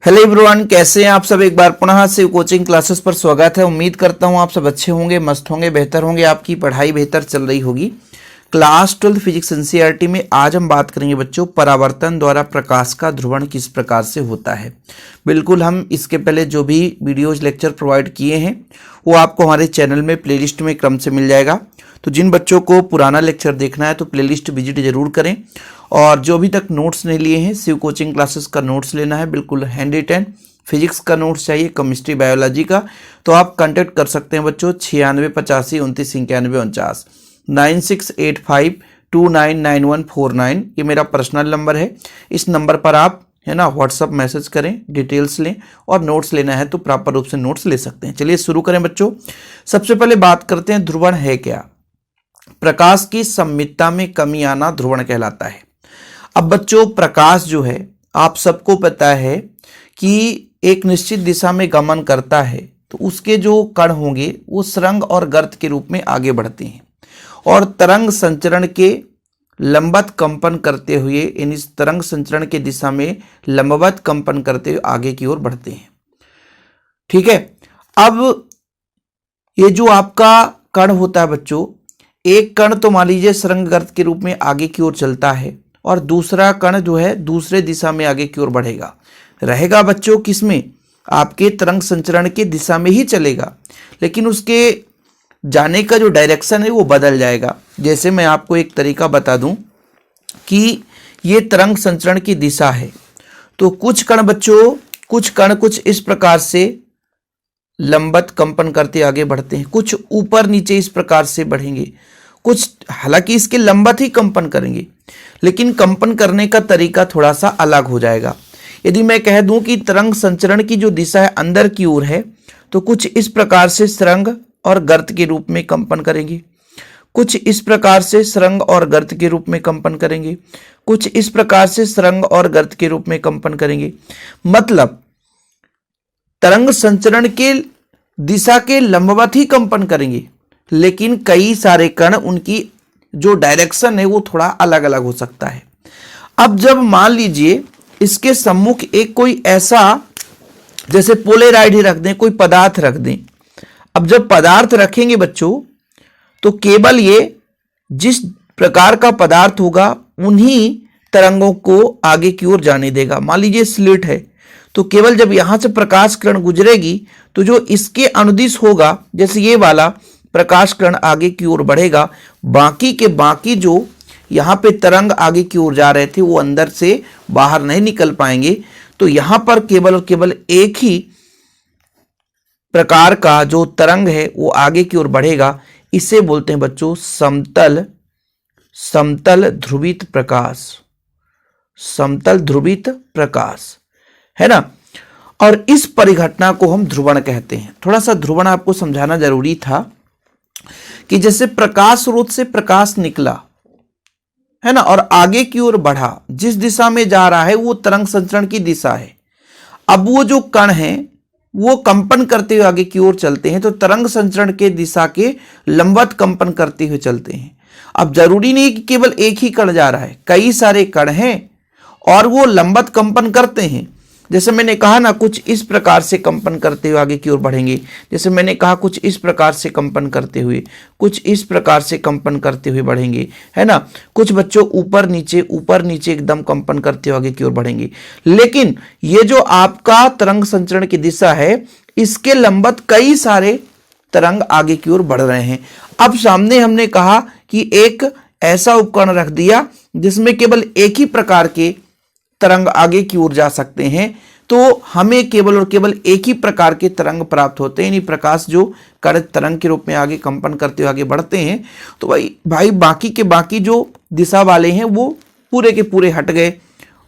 Hello everyone, कैसे हैं आप सब। एक बार पुनः शिव कोचिंग क्लासेस पर स्वागत है। उम्मीद करता हूं आप सब अच्छे होंगे, मस्त होंगे, बेहतर होंगे, आपकी पढ़ाई बेहतर चल रही होगी। क्लास 12 फिजिक्स एनसीईआरटी में आज हम बात करेंगे बच्चों, परावर्तन द्वारा प्रकाश का ध्रुवण किस प्रकार से होता है। बिल्कुल, हम इसके पहले जो भी वीडियोज लेक्चर प्रोवाइड किए हैं वो आपको हमारे चैनल में प्लेलिस्ट में क्रम से मिल जाएगा। तो जिन बच्चों को पुराना लेक्चर देखना है तो प्लेलिस्ट विजिट जरूर करें। और जो अभी तक नोट्स नहीं लिए हैं, शिव कोचिंग क्लासेस का नोट्स लेना है, बिल्कुल हैंड रिटन। फिजिक्स का नोट्स चाहिए, केमिस्ट्री बायोलॉजी का, तो आप कांटेक्ट कर सकते हैं बच्चों 9685299149 9685299149। ये मेरा पर्सनल नंबर है। इस नंबर पर आप व्हाट्सअप मैसेज करें, डिटेल्स लें और नोट्स लेना है तो प्रॉपर रूप से नोट्स ले सकते हैं। चलिए शुरू करें बच्चों। सबसे पहले बात करते हैं ध्रुवण है क्या। प्रकाश की संमितता में कमी आना ध्रुवण कहलाता है। अब बच्चों, प्रकाश जो है आप सबको पता है कि एक निश्चित दिशा में गमन करता है तो उसके जो कण होंगे वो सुरंग और गर्त के रूप में आगे बढ़ते हैं और तरंग संचरण के लंबवत कंपन करते हुए, इन इस तरंग संचरण के दिशा में लंबवत कंपन करते हुए आगे की ओर बढ़ते हैं। ठीक है। अब ये जो आपका कण होता है बच्चों, एक कण तो मान लीजिए सुरंग गर्त के रूप में आगे की ओर चलता है और दूसरा कण जो है दूसरे दिशा में आगे की ओर बढ़ेगा। रहेगा बच्चों किसमें, आपके तरंग संचरण के दिशा में ही चलेगा, लेकिन उसके जाने का जो डायरेक्शन है वो बदल जाएगा। जैसे मैं आपको एक तरीका बता दूं कि ये तरंग संचरण की दिशा है, तो कुछ कण बच्चों, कुछ इस प्रकार से लंबवत कंपन करते आगे बढ़ते हैं, कुछ ऊपर नीचे इस प्रकार से बढ़ेंगे, कुछ हालांकि इसके लंबवत ही कंपन करेंगे, लेकिन कंपन करने का तरीका थोड़ा सा अलग हो जाएगा। यदि मैं कह दूं कि तरंग संचरण की जो दिशा है अंदर की ओर है, तो कुछ इस प्रकार से सुरंग और गर्त के रूप में कंपन करेंगे, कुछ इस प्रकार से सुरंग और गर्त के रूप में कंपन करेंगे, कुछ इस प्रकार से सुरंग और गर्त के रूप में कंपन करेंगे। मतलब तरंग संचरण के दिशा के लंबवत ही कंपन करेंगे, लेकिन कई सारे कण उनकी जो डायरेक्शन है वो थोड़ा अलग अलग हो सकता है। अब जब मान लीजिए इसके सम्मुख एक कोई ऐसा, जैसे पोलेराइड ही रख दें, कोई पदार्थ रख दें। अब जब पदार्थ रखेंगे बच्चों, तो केवल ये जिस प्रकार का पदार्थ होगा उन्हीं तरंगों को आगे की ओर जाने देगा। मान लीजिए स्लिट है, तो केवल जब यहां से प्रकाश किरण गुजरेगी तो जो इसके अनुदिश होगा, जैसे ये वाला प्रकाश किरण आगे की ओर बढ़ेगा, बाकी के बाकी जो यहां पे तरंग आगे की ओर जा रहे थे वो अंदर से बाहर नहीं निकल पाएंगे। तो यहां पर केवल और केवल एक ही प्रकार का जो तरंग है वो आगे की ओर बढ़ेगा। इसे बोलते हैं बच्चों समतल ध्रुवित प्रकाश। समतल ध्रुवित प्रकाश है ना। और इस परिघटना को हम ध्रुवण कहते हैं। थोड़ा सा ध्रुवण आपको समझाना जरूरी था कि जैसे प्रकाश स्रोत से प्रकाश निकला है ना और आगे की ओर बढ़ा, जिस दिशा में जा रहा है वो तरंग संचरण की दिशा है। अब वो जो कण है वो कंपन करते हुए आगे की ओर चलते हैं, तो तरंग संचरण के दिशा के लंबवत कंपन करते हुए चलते हैं। अब जरूरी नहीं कि केवल एक ही कण जा रहा है, कई सारे कण हैं और वो लंबवत कंपन करते हैं। जैसे मैंने कहा ना, कुछ इस प्रकार से कंपन करते हुए आगे की ओर बढ़ेंगे, जैसे मैंने कहा कुछ इस प्रकार से कंपन करते हुए, कुछ इस प्रकार से कंपन करते हुए बढ़ेंगे, है ना। कुछ बच्चों ऊपर नीचे एकदम कंपन करते हुए आगे की ओर बढ़ेंगे। लेकिन ये जो आपका तरंग संचरण की दिशा है, इसके लंबवत कई सारे तरंग आगे की ओर बढ़ रहे हैं। अब सामने हमने कहा कि एक ऐसा उपकरण रख दिया जिसमें केवल एक ही प्रकार के तरंग आगे की ओर जा सकते हैं, तो हमें केवल और केवल एक ही प्रकार के तरंग प्राप्त होते हैं। यानी प्रकाश जो कण तरंग के रूप में आगे कंपन करते हुए आगे बढ़ते हैं, तो भाई बाकी के बाकी जो दिशा वाले हैं वो पूरे के पूरे हट गए,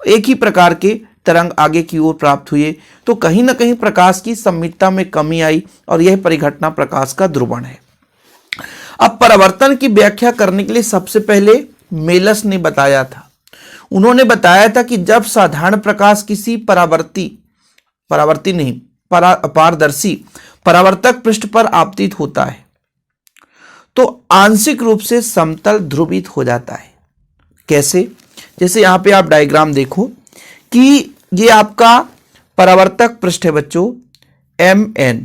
एक ही प्रकार के तरंग आगे की ओर प्राप्त हुए। तो कहीं ना कहीं प्रकाश की संमितता में कमी आई और यह परिघटना प्रकाश का ध्रुवण है। अब परावर्तन की व्याख्या करने के लिए सबसे पहले मेलस ने बताया था। उन्होंने बताया था कि जब साधारण प्रकाश किसी पारदर्शी परावर्तक पृष्ठ पर आपतित होता है तो आंशिक रूप से समतल ध्रुवित हो जाता है। कैसे? जैसे यहां पे आप डायग्राम देखो कि ये आपका परावर्तक पृष्ठ है बच्चों Mn।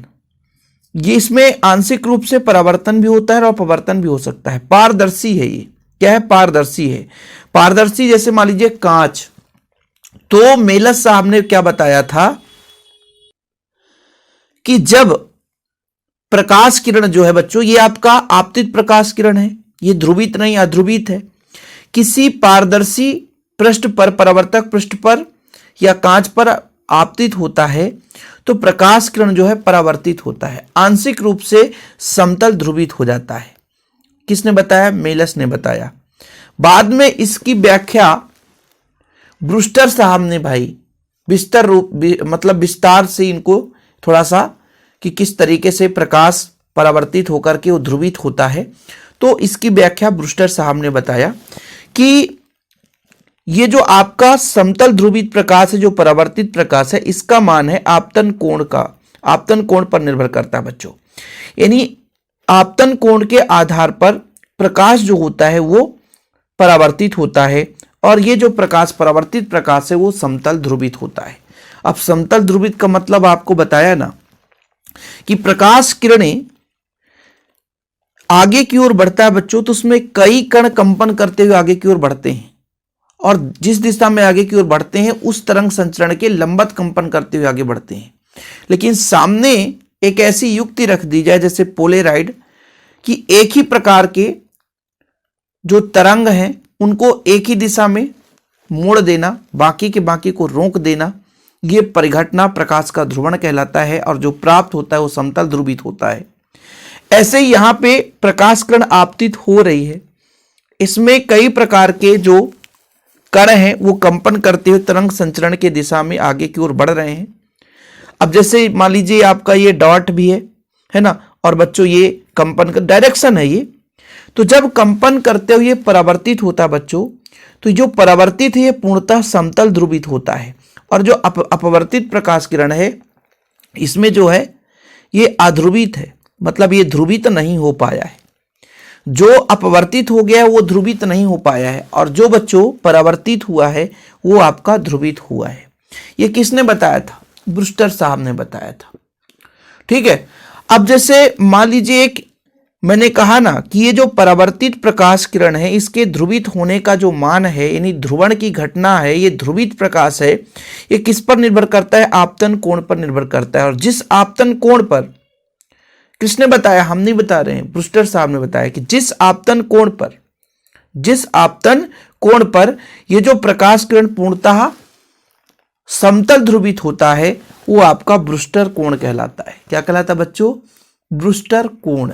ये इसमें आंशिक रूप से परावर्तन भी होता है और अपवर्तन भी हो सकता है। पारदर्शी है ये, क्या है? पारदर्शी है। पारदर्शी जैसे मान लीजिए कांच, तो मेलस साहब ने क्या बताया था कि जब प्रकाश किरण जो है बच्चों, ये आपका आपतित प्रकाश किरण है, ये ध्रुवित नहीं अध्रुवित है, किसी पारदर्शी पृष्ठ पर, परावर्तक पृष्ठ पर या कांच पर आपतित होता है तो प्रकाश किरण जो है परावर्तित होता है, आंशिक रूप से समतल ध्रुवित हो जाता है। किसने बताया? मेलस ने बताया। बाद में इसकी व्याख्या ब्रूस्टर साहब ने भाई विस्तार रूप मतलब विस्तार से इनको थोड़ा सा कि किस तरीके से प्रकाश परावर्तित होकर के वो ध्रुवित होता है, तो इसकी व्याख्या ब्रूस्टर साहब ने बताया कि ये जो आपका समतल ध्रुवित प्रकाश है, जो परावर्तित प्रकाश है, इसका मान है आपतन कोण का, आपतन कोण पर निर्भर करता है बच्चों। यानी आपतन कोण के आधार पर प्रकाश जो होता है वो परावर्तित होता है, और ये जो प्रकाश परावर्तित प्रकाश है वो समतल ध्रुवित होता है। अब समतल ध्रुवित का मतलब आपको बताया ना कि प्रकाश किरणें आगे की ओर बढ़ता है बच्चों, तो उसमें कई कण कंपन करते हुए आगे की ओर बढ़ते हैं, और जिस दिशा में आगे की ओर बढ़ते हैं उस तरंग संचरण के लंबवत कंपन करते हुए आगे बढ़ते हैं। लेकिन सामने एक ऐसी युक्ति रख दी जाए जैसे पोलेराइड, कि एक ही प्रकार के जो तरंग हैं उनको एक ही दिशा में मोड़ देना, बाकी के बाकी को रोक देना, ये परिघटना प्रकाश का ध्रुवण कहलाता है, और जो प्राप्त होता है वो समतल ध्रुवित होता है। ऐसे ही यहां पे प्रकाश किरण आपतित हो रही है, इसमें कई प्रकार के जो कण हैं वो कंपन करते हुए तरंग संचरण के दिशा में आगे की ओर बढ़ रहे हैं। अब जैसे मान लीजिए आपका ये डॉट भी है ना, और बच्चों ये कंपन का डायरेक्शन है ये, तो जब कंपन करते हुए परावर्तित होता है बच्चों, तो जो परावर्तित है ये पूर्णतः समतल ध्रुवित होता है, और जो अपवर्तित प्रकाश किरण है इसमें जो है ये अध्रुवित है, मतलब ये ध्रुवित नहीं हो पाया है। जो अपवर्तित हो गया है वो ध्रुवित नहीं हो पाया है, और जो बच्चों परावर्तित हुआ है वो आपका ध्रुवित हुआ है। ये किसने बताया था? ब्रूस्टर साहब ने बताया था। ठीक है। अब जैसे मान लीजिए एक मैंने कहा ना कि ये जो परावर्तित प्रकाश किरण है इसके ध्रुवित होने का जो मान है, यानी ध्रुवण की घटना है, ये ध्रुवित प्रकाश है, ये किस पर निर्भर करता है? आपतन कोण पर निर्भर करता है। और जिस आपतन कोण पर, किसने बताया? हम नहीं बता रहे हैं, ब्रूस्टर साहब ने बताया कि जिस आपतन कोण पर ये जो प्रकाश किरण पूर्णतः समतल ध्रुवित होता है वो आपका ब्रूस्टर कोण कहलाता है। क्या कहलाता है बच्चों? ब्रूस्टर कोण,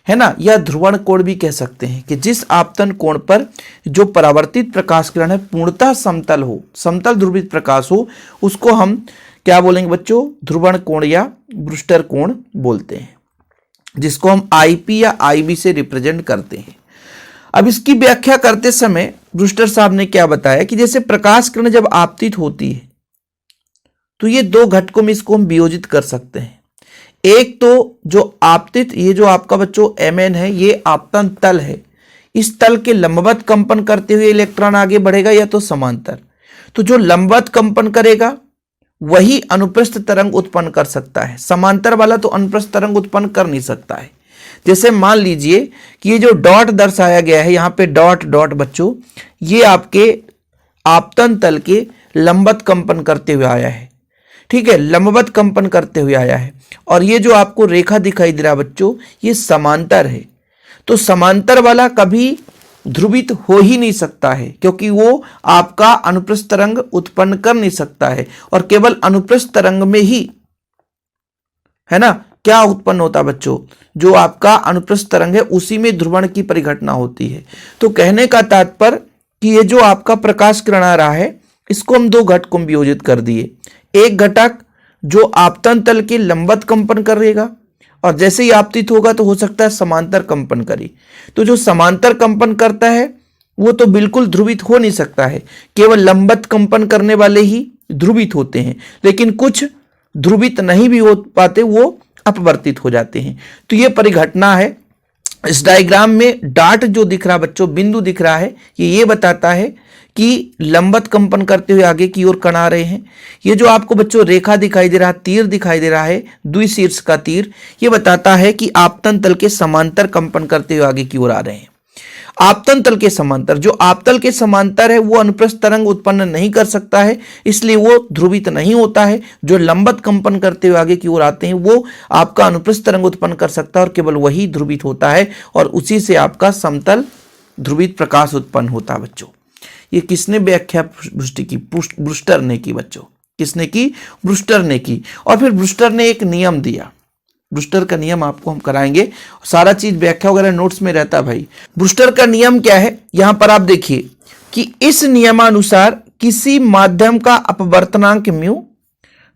है ना, या ध्रुवण कोण भी कह सकते हैं, कि जिस आपतन कोण पर जो परावर्तित प्रकाश किरण है पूर्णतः समतल हो, समतल ध्रुवित प्रकाश हो, उसको हम क्या बोलेंगे बच्चों? ध्रुवण कोण या ब्रूस्टर कोण बोलते हैं, जिसको हम आईपी या आईबी से रिप्रेजेंट करते हैं। अब इसकी व्याख्या करते समय ब्रूस्टर साहब ने क्या बताया कि जैसे प्रकाश किरण जब आपतित होती है तो ये दो घटकों में इसको हम वियोजित कर सकते हैं। एक तो जो आपतित, ये जो आपका बच्चों Mn है, ये आपतन तल है, इस तल के लंबवत कंपन करते हुए इलेक्ट्रॉन आगे बढ़ेगा, या तो समांतर। तो जो लंबवत कंपन करेगा वही अनुप्रस्थ तरंग उत्पन्न कर सकता है, समांतर वाला तो अनुप्रस्थ तरंग उत्पन्न कर नहीं सकता है। जैसे मान लीजिए कि ये जो डॉट दर्शाया गया है यहाँ पे डॉट डॉट बच्चों, ये आपके आपतन तल के लंबवत कंपन करते हुए आया है। ठीक है, लंबवत कंपन करते हुए आया है, और ये जो आपको रेखा दिखाई दे रहा है बच्चों ये समांतर है। तो समांतर वाला कभी ध्रुवित हो ही नहीं सकता है, क्योंकि वो आपका अनुप्रस्थ तरंग उत्पन्न कर नहीं सकता है, और केवल अनुप्रस्थ तरंग में ही, है ना, क्या उत्पन्न होता है बच्चों? जो आपका अनुप्रस्थ तरंग है उसी में ध्रुवण की परिघटना होती है। तो कहने का तात्पर्य कि ये जो आपका प्रकाश किरण आ रहा है इसको हम दो घटकों में वियोजित कर दिए। एक घटक जो आपतन तल के लंबवत कंपन करेगा, और जैसे ही आपतित होगा तो हो सकता है समांतर कंपन करे। तो जो समांतर कंपन करता है वो तो बिल्कुल ध्रुवित हो नहीं सकता है, केवल लंबवत कंपन करने वाले ही ध्रुवित होते हैं, लेकिन कुछ ध्रुवित नहीं भी हो पाते, वो अपवर्तित हो जाते हैं। तो ये परिघटना है इस डायग्राम में डार्ट जो दिख रहा बच्चों, बिंदु दिख रहा है, ये बताता है कि लंबवत कंपन करते हुए आगे की ओर कण आ रहे हैं। ये जो आपको बच्चों रेखा दिखाई दे रहा है, तीर दिखाई दे रहा है, द्विशीर्ष का तीर, ये बताता है कि आपतन तल के समांतर कंपन करते हुए आगे की ओर आ रहे हैं। आपतन तल के समांतर, जो आपतल के समांतर है वो अनुप्रस्थ तरंग उत्पन्न नहीं कर सकता है, इसलिए वो ध्रुवित नहीं होता है। जो लंबवत कंपन करते हुए आगे की ओर आते हैं वो आपका अनुप्रस्थ तरंग उत्पन्न कर सकता है और केवल वही ध्रुवित होता है और उसी से आपका समतल ध्रुवित प्रकाश उत्पन्न होता है बच्चों। ये किसने व्याख्या पुष्टि की? ब्रूस्टर ने की बच्चों। किसने की? ब्रूस्टर ने की। और फिर ब्रूस्टर ने एक नियम दिया, ब्रूस्टर का नियम आपको हम कराएंगे, सारा चीज व्याख्या वगैरह नोट्स में रहता है भाई। ब्रूस्टर का नियम क्या है, यहां पर आप देखिए कि इस नियमानुसार किसी माध्यम का अपवर्तनांक म्यू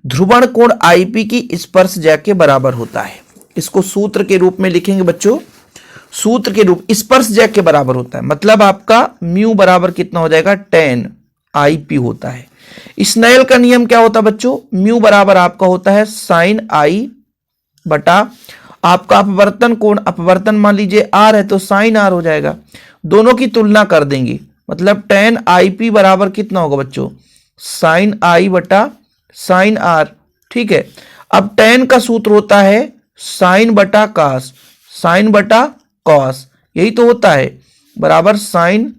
ध्रुवण कोण आईपी की स्पर्श ज्या के बराबर होता है। इसको सूत्र के रूप में लिखेंगे बच्चों, सूत्र के रूप, स्पर्श ज्या के बराबर होता है, मतलब आपका म्यू बराबर कितना हो जाएगा? 10 आईपी होता है। स्नेल का नियम क्या होता है बच्चों? म्यू बराबर आपका होता है साइन आई बटा आपका अपवर्तन कोण, अपवर्तन मान लीजिए आर है तो साइन आर हो जाएगा। दोनों की तुलना कर देंगे, मतलब 10 आईपी बराबर कितना होगा बच्चों? साइन आई बटा साइन आर। ठीक है, अब 10 का सूत्र होता है साइन बटा कॉस, साइन बटा कॉस, यही तो होता है, बराबर साइन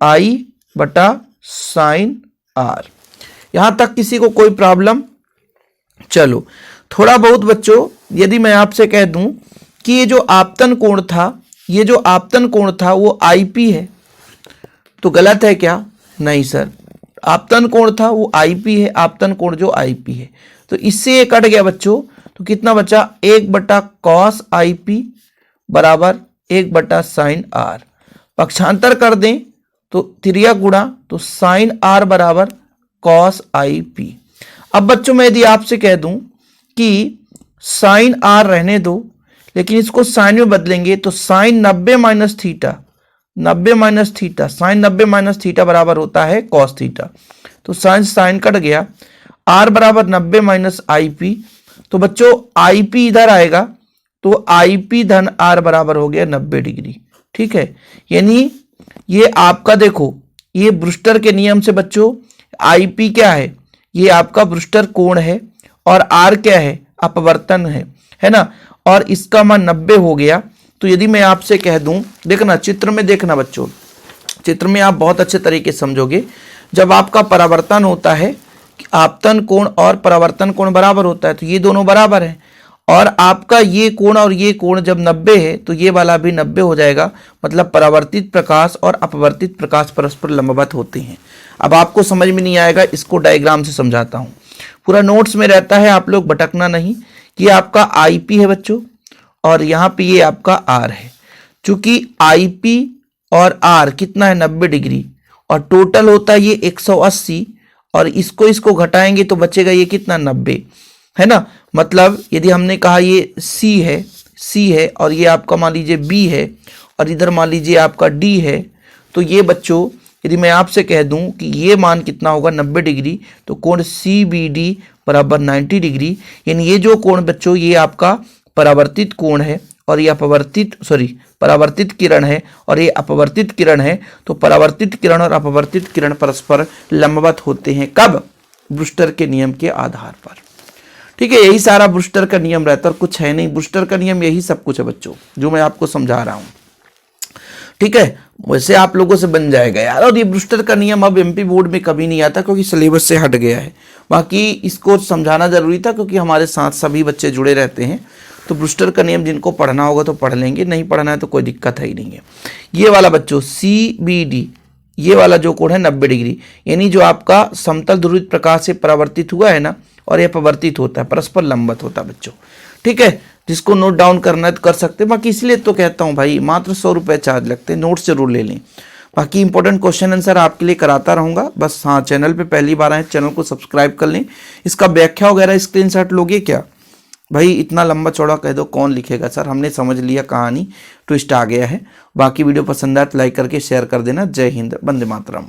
आई बटा साइन आर। यहां तक किसी को कोई प्रॉब्लम? चलो थोड़ा बहुत बच्चों, यदि मैं आपसे कह दूं कि ये जो आपतन कोण था, ये जो आपतन कोण था वो आईपी है, तो गलत है क्या? नहीं सर, आपतन कोण था वो आईपी है, आपतन कोण जो आईपी है, तो इससे ये कट गया बच्चों, तो कितना बचा? 1 बटा कॉस आईपी बराबर 1 बटा साइन आर। पक्षांतर कर दें तो त्रिया गुणा, तो साइन आर बराबर कॉस आईपी। अब बच्चों मैं यदि आपसे कह दूं कि साइन आर रहने दो, लेकिन इसको साइन में बदलेंगे तो sine 90 minus theta, 90 minus theta, sine 90 minus theta बराबर होता है कॉस थीटा, तो साइन साइन कट गया, आर बराबर 90 माइनस आईपी, तो बच्चों आईपी इधर आएगा तो आईपी धन आर बराबर हो गया 90 डिग्री। ठीक है, यानी ये आपका देखो, ये ब्रूस्टर के नियम से बच्चों आईपी क्या है? ये आपका ब्रूस्टर कोण है और आर क्या है? अपवर्तन है ना, और इसका मान 90 हो गया। तो यदि मैं आपसे कह दूं, देखना चित्र में, देखना बच्चों, चित्र में आप बहुत अच्छे तरीके से समझोगे। जब आपका परावर्तन होता है, आपतन कोण और परावर्तन कोण बराबर होता है, तो ये दोनों बराबर हैं, और आपका ये कोण और ये कोण जब 90 है तो ये वाला भी 90 हो जाएगा, मतलब परावर्तित प्रकाश और अपवर्तित प्रकाश परस्पर लंबवत होते हैं। अब आपको समझ में नहीं आएगा, इसको डायग्राम से समझाता हूं, पूरा नोट्स में रहता है, आप लोग भटकना नहीं। ये आपका आईपी है बच्चों और यहाँ पे ये आपका आर है। चूंकि आईपी और आर कितना है? 90 डिग्री, और टोटल होता है ये 180, और इसको घटाएंगे तो बचेगा ये कितना? 90, है ना। मतलब यदि हमने कहा ये सी है और ये आपका मान लीजिए बी है और इधर मान लीजिए आपका डी है, तो ये बच्चों यदि मैं आपसे कह दूं कि ये मान कितना होगा? 90 डिग्री, तो कोण सी बी डी बराबर 90 डिग्री, यानी ये जो कोण बच्चों ये आपका परावर्तित कोण है और ये परावर्तित किरण है और ये अपवर्तित किरण है। तो परावर्तित किरण और अपवर्तित किरण परस्पर लंबवत होते हैं, कब? ब्रूस्टर के नियम के आधार पर। ठीक है, यही सारा ब्रूस्टर का नियम रहता है और कुछ है नहीं। ब्रूस्टर का नियम यही सब कुछ है बच्चों जो मैं आपको समझा रहा हूं। ठीक है, वैसे आप लोगों से बन जाएगा यार। और ये ब्रूस्टर का नियम अब एमपी बोर्ड में कभी नहीं आता क्योंकि सिलेबस से हट गया है। बाकी इसको समझाना जरूरी था क्योंकि हमारे साथ सभी बच्चे जुड़े रहते हैं। तो ब्रूस्टर का नियम जिनको पढ़ना होगा तो पढ़ लेंगे, नहीं पढ़ना है तो कोई दिक्कत है ही नहीं है। ये वाला बच्चों CBD, ये वाला जो कोण है 90 डिग्री, यानी जो आपका समतल ध्रुवित प्रकाश से परावर्तित हुआ है ना, और यह अपवर्तित होता है, परस्पर लंबवत होता है बच्चों। ठीक है, जिसको नोट डाउन करना है तो कर सकते हैं। बाकी इसलिए तो कहता हूं भाई, मात्र 100 रुपये चार्ज लगते हैं, नोट्स जरूर ले लें। बाकी इंपॉर्टेंट क्वेश्चन आंसर आपके लिए कराता रहूंगा। बस हाँ, चैनल पे पहली बार आए, चैनल को सब्सक्राइब कर लें। इसका व्याख्या वगैरह स्क्रीनशॉट लोगे क्या? भाई इतना लंबा चौड़ा कह दो, कौन लिखेगा सर? हमने समझ लिया, कहानी ट्विस्ट आ गया है। बाकी वीडियो पसंद आए तो लाइक करके शेयर कर देना। जय हिंद, वंदे मातरम।